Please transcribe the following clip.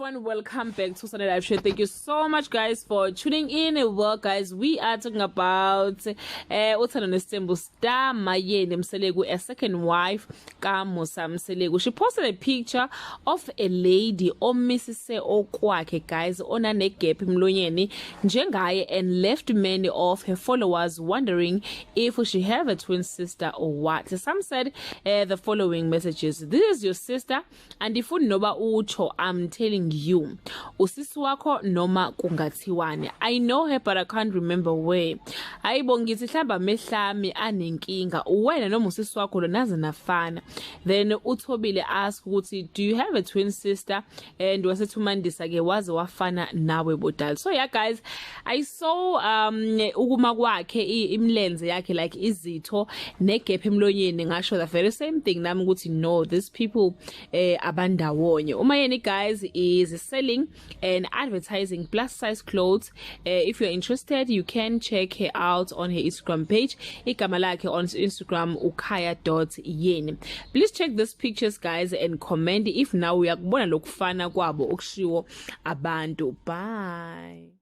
everyone, welcome back to Sunday Live Show. Thank you so much guys for tuning in. Well guys, we are talking about Uthando nesthembu star Mayeni Mselegu, a second wife ka Musa Mselegu. She posted a picture of a lady omisise okwakhe guys onane gap emlonyeni njengaye and left many of her followers wondering if she have a twin sister or what. Some said the following messages: this is your sister, and if unoba ucho, I'm telling you, usisi wakho noma kungathiwane. I know her but I can't remember where. Ayibongithi hlamba mehlami anenkinga wena noma usisi wakho lonaze nafana. Then uThobile asked ukuthi, do you have a twin sister? And waseThumandisa ke waze wafana nawe bodala. So yeah guys, I saw ukuma kwakhe imlenze yakhe like izitho negap emlonyeni, ngasho the very same thing nami ukuthi no, these people abandawonye. Mayeni guys is selling and advertising plus size clothes. If you're interested, you can check her out on her Instagram page. Igama lakhe on Instagram ukaya.yeni. Please check these pictures guys and comment if now uyakubona lokufana kwabo okushiwo abantu. Bye.